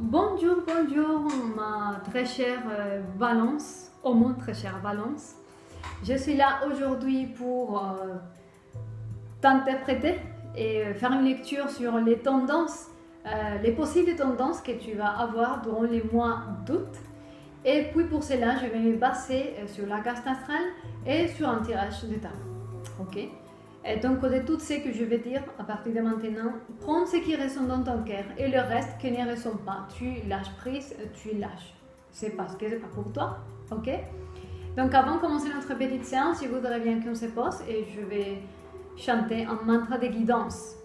Bonjour, bonjour, ma très chère Valence, au monde très chère Valence. Je suis là aujourd'hui pour t'interpréter et faire une lecture sur les tendances, les possibles tendances que tu vas avoir durant les mois d'août. Et puis pour cela, je vais me baser sur la carte astrale et sur un tirage de tarot. Ok? Et donc, de tout ce que je vais dire à partir de maintenant, prends ce qui résonne dans ton cœur et le reste qui ne résonne pas, tu lâches prise, tu lâches. C'est parce que c'est pas pour toi, ok? Donc, avant de commencer notre petite séance, je voudrais bien qu'on se pose et je vais chanter un mantra de guidance.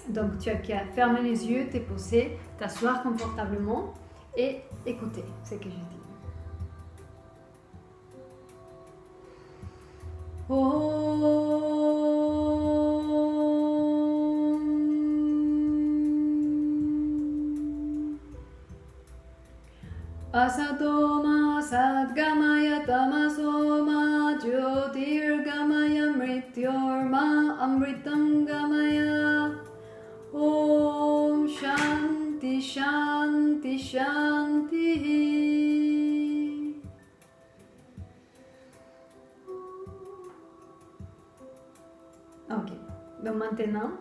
Donc, tu as qu'à fermer les yeux, te poser, t'asseoir confortablement et écouter ce que je dis. Asatoma sadgamaya tamasoma jyotirgamaya mrityorma amritangamaya. Om shanti shanti shanti. Ok, donc maintenant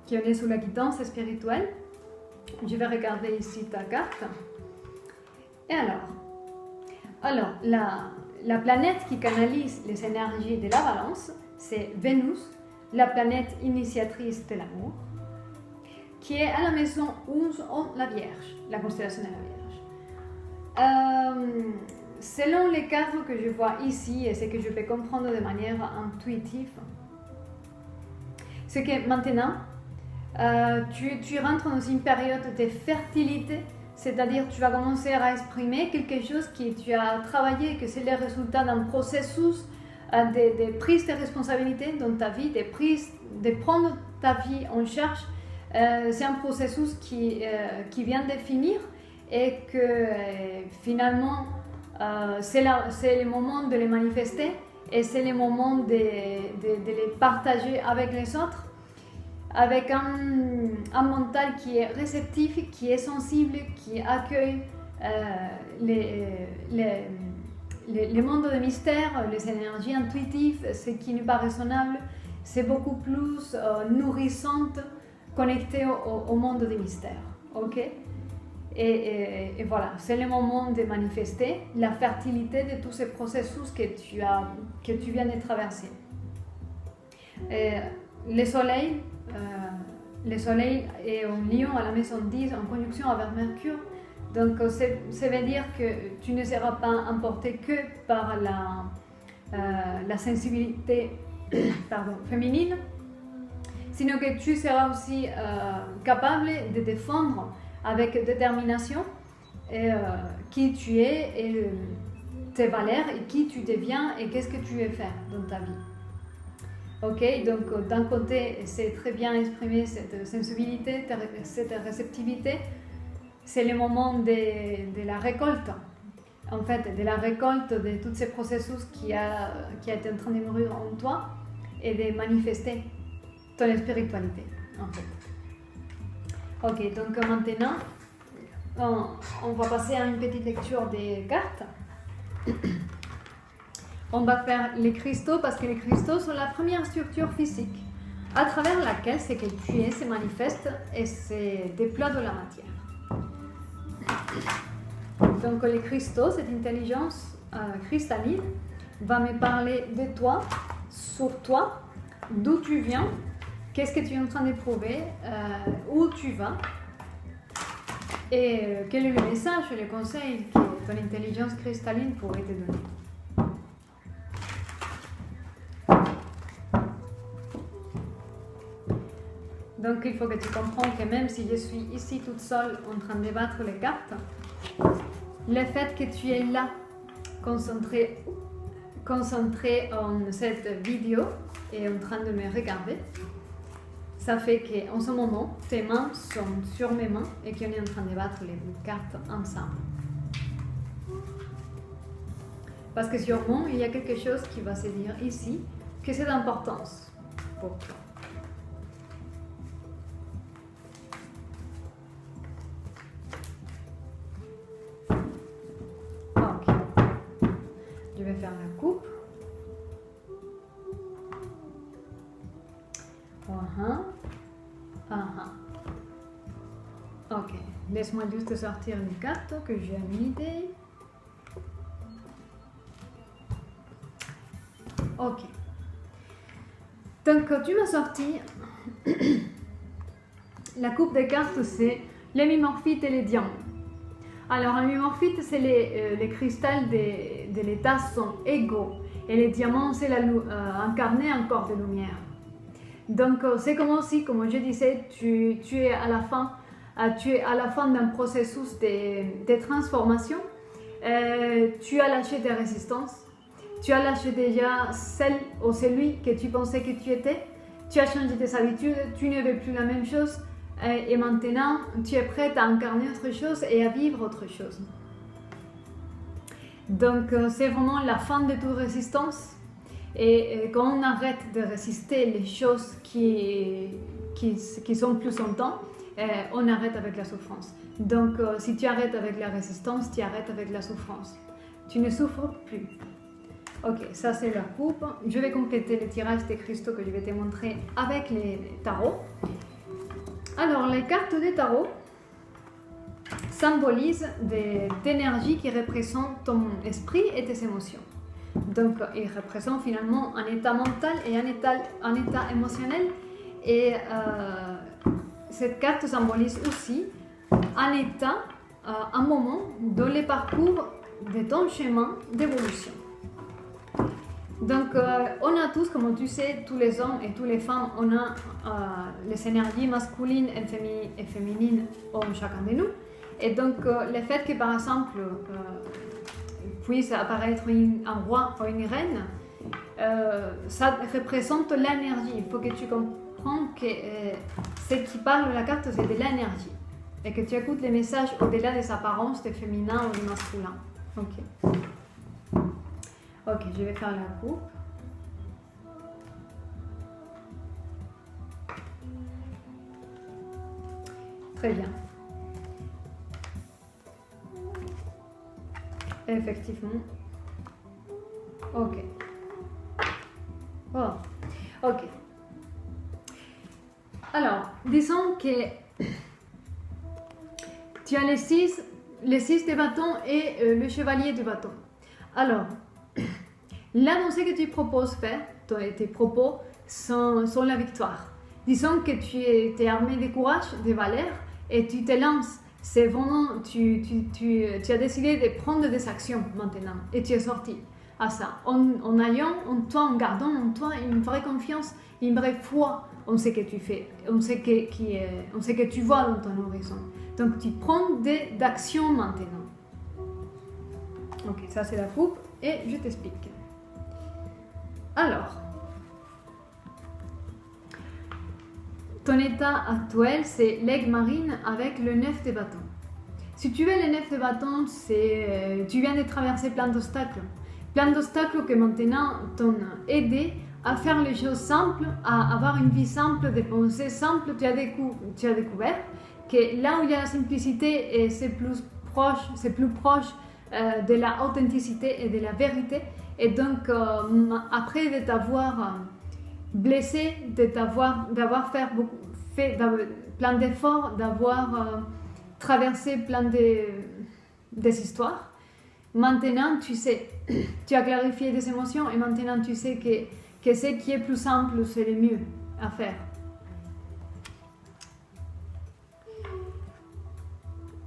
qu'on est sous la guidance spirituelle, je vais regarder ici ta carte. Et alors la planète qui canalise les énergies de la balance, c'est Vénus, la planète initiatrice de l'amour, qui est à la maison 11 en la Vierge, la constellation de la Vierge. Selon les cadres que je vois ici et ce que je peux comprendre de manière intuitive, c'est que maintenant, tu rentres dans une période de fertilité. C'est-à-dire tu vas commencer à exprimer quelque chose que tu as travaillé, que c'est le résultat d'un processus de prise de responsabilité dans ta vie, de prendre ta vie en charge. C'est un processus qui vient de finir et que finalement c'est le moment de les manifester et c'est le moment de les partager avec les autres, avec un mental qui est réceptif, qui est sensible, qui accueille les mondes de mystère, les énergies intuitives, ce qui n'est pas raisonnable, c'est beaucoup plus nourrissante, connecté au monde des mystères. Ok? Et voilà, c'est le moment de manifester la fertilité de tous ces processus que tu viens de traverser. Le soleil est en Lion à la maison 10 en conjonction avec Mercure. Donc ça veut dire que tu ne seras pas emporté que par la sensibilité féminine, sinon que tu seras aussi capable de défendre avec détermination qui tu es et tes valeurs et qui tu deviens et qu'est-ce que tu veux faire dans ta vie. Ok, donc d'un côté, c'est très bien exprimé cette sensibilité, cette réceptivité. C'est le moment de la récolte, en fait, de la récolte de tous ces processus qui a été en train de mûrir en toi et de manifester ton spiritualité, en fait. Ok, donc maintenant, on va passer à une petite lecture des cartes. On va faire les cristaux parce que les cristaux sont la première structure physique à travers laquelle ce que tu es se manifeste et se déploie dans la matière. Donc les cristaux, cette intelligence cristalline, va me parler de toi, sur toi, d'où tu viens, qu'est-ce que tu es en train d'éprouver, où tu vas et quel est le message et le conseil que ton intelligence cristalline pourrait te donner. Donc il faut que tu comprennes que même si je suis ici toute seule en train de battre les cartes, le fait que tu es là, concentré en cette vidéo et en train de me regarder, ça fait qu'en ce moment, tes mains sont sur mes mains et qu'on est en train de battre les cartes ensemble. Parce que sûrement, il y a quelque chose qui va se dire ici, que c'est d'importance pour toi. faire la coupe. Ok, laisse-moi juste sortir une carte que j'ai une idée. Ok. Donc, tu m'as sorti la coupe des cartes, c'est l'hémimorphite et les diamants. Alors, l'hémimorphite, c'est les cristals de l'état sont égaux. Et les diamants, c'est incarner un corps de lumière. Donc, c'est comme si, comme je disais, tu es à la fin d'un processus de transformation. Tu as lâché tes résistances. Tu as lâché déjà celle ou celui que tu pensais que tu étais. Tu as changé tes habitudes. Tu ne veux plus la même chose. Et maintenant, tu es prête à incarner autre chose et à vivre autre chose. Donc, c'est vraiment la fin de toute résistance. Et quand on arrête de résister les choses qui sont plus longtemps, on arrête avec la souffrance. Donc, si tu arrêtes avec la résistance, tu arrêtes avec la souffrance. Tu ne souffres plus. Ok, ça c'est la coupe. Je vais compléter le tirage des cristaux que je vais te montrer avec les tarots. Alors, les cartes des tarots symbolisent d'énergie qui représente ton esprit et tes émotions. Donc, ils représentent finalement un état mental et un état émotionnel. Et cette carte symbolise aussi un état, un moment dans le parcours de ton chemin d'évolution. Donc, on a tous, comme tu sais, tous les hommes et toutes les femmes, on a les énergies masculines et féminines en chacun de nous. Et donc, le fait que, par exemple, puisse apparaître un roi ou une reine, ça représente l'énergie. Il faut que tu comprennes que ce qui parle de la carte, c'est de l'énergie. Et que tu écoutes les messages au-delà des apparences de féminin ou de masculin. Ok. Ok, je vais faire la coupe. Très bien. Effectivement. Ok. Oh. Ok. Alors, disons que tu as les 6 de bâton et le chevalier de bâton. Alors, là, dans ce que tu proposes faire, tes propos sont la victoire. Disons que tu es armé de courage, de valeur, et tu te lances. C'est vraiment, tu as décidé de prendre des actions maintenant, et tu es sorti à ça. En ayant en toi, en gardant en toi une vraie confiance, une vraie foi en ce que tu fais, en ce que tu vois dans ton horizon. Donc, tu prends d'actions maintenant. Ok, ça c'est la coupe, et je t'explique. Alors, ton état actuel, c'est l'aigle marine avec le 9 de bâton. Si tu veux le 9 de bâton, tu viens de traverser plein d'obstacles. Plein d'obstacles que maintenant t'ont aidé à faire les choses simples, à avoir une vie simple, des pensées simples. Tu as découvert que là où il y a la simplicité, c'est plus proche de la authenticité et de la vérité. Et donc, après de t'avoir blessé, d'avoir fait plein d'efforts, d'avoir traversé plein des histoires, maintenant tu sais, tu as clarifié des émotions et maintenant tu sais que ce qui est plus simple, c'est le mieux à faire.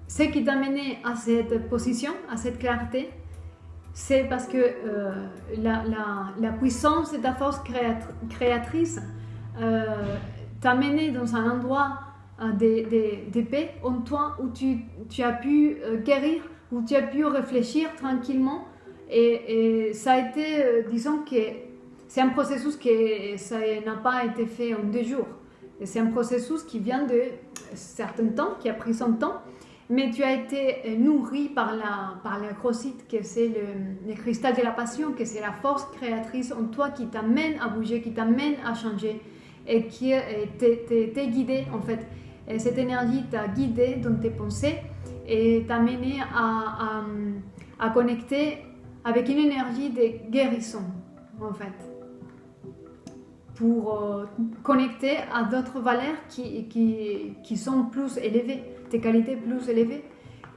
Ce qui t'a mené à cette position, à cette clarté, c'est parce que la puissance et ta force créatrice t'a mené dans un endroit de paix en toi où tu as pu guérir, où tu as pu réfléchir tranquillement. Et ça a été, disons que c'est un processus que ça n'a pas été fait en 2 jours. C'est un processus qui vient de certain temps, qui a pris son temps. Mais tu as été nourri par la grossite, que c'est le cristal de la passion, que c'est la force créatrice en toi qui t'amène à bouger, qui t'amène à changer et qui t'est guidé en fait. Et cette énergie t'a guidé dans tes pensées et t'a amené à connecter avec une énergie de guérison, en fait, pour connecter à d'autres valeurs qui sont plus élevées, des qualités plus élevées,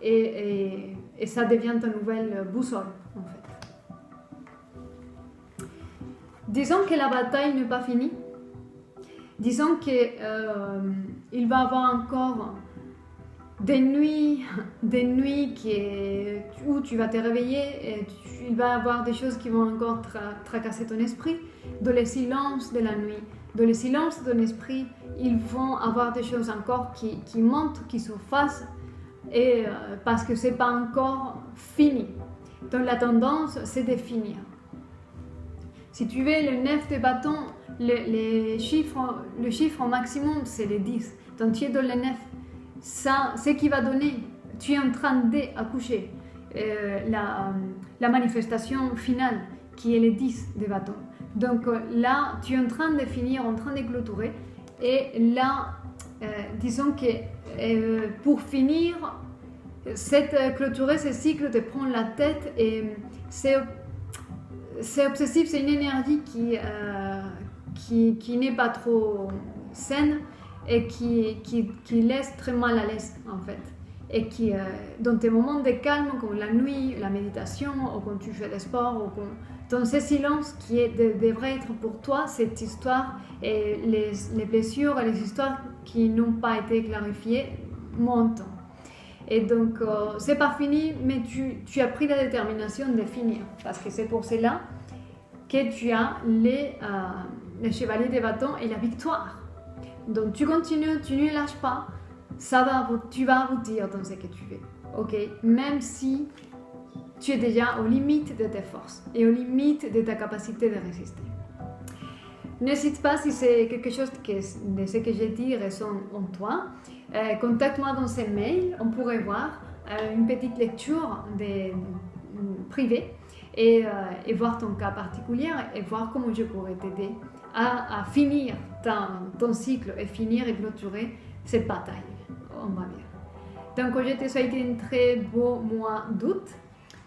et ça devient ta nouvelle boussole, en fait. Disons que la bataille n'est pas finie. Disons qu'il va y avoir encore des nuits où tu vas te réveiller et il va y avoir des choses qui vont encore tracasser ton esprit. Dans le silence de la nuit, dans le silence de ton esprit, ils vont avoir des choses encore qui montent, qui surfacent, et parce que ce n'est pas encore fini. Donc la tendance, c'est de finir. Si tu veux le 9 de bâton, le chiffre au maximum, c'est le 10. Donc tu es dans le 9. Ça, ce qui va donner, tu es en train d'accoucher la manifestation finale, qui est le 10 de bâton. Donc là, tu es en train de finir, en train de clôturer. Et là, disons que pour finir, clôturer ce cycle te prend la tête et c'est obsessif, c'est une énergie qui n'est pas trop saine et qui laisse très mal à l'aise en fait. Et qui, dans tes moments de calme, comme la nuit, la méditation, ou quand tu fais des sports, ou dans ce silence qui devrait être pour toi, cette histoire et les blessures et les histoires qui n'ont pas été clarifiées montent. Et donc, c'est pas fini, mais tu as pris la détermination de finir. Parce que c'est pour cela que tu as les chevaliers des bâtons et la victoire. Donc, tu continues, tu ne lâches pas. Tu vas aboutir dans ce que tu veux. Ok? Même si tu es déjà aux limites de tes forces et aux limites de ta capacité de résister. N'hésite pas si c'est quelque chose de ce que j'ai dit résonne en toi. Contacte-moi dans ces mails, on pourrait voir une petite lecture privée et voir ton cas particulier et voir comment je pourrais t'aider à finir ton cycle et finir et clôturer cette bataille, on va dire. Donc je te souhaite un très beau mois d'août.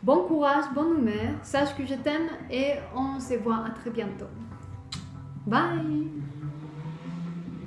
Bon courage, bonne humeur, sache que je t'aime et on se voit à très bientôt. Bye!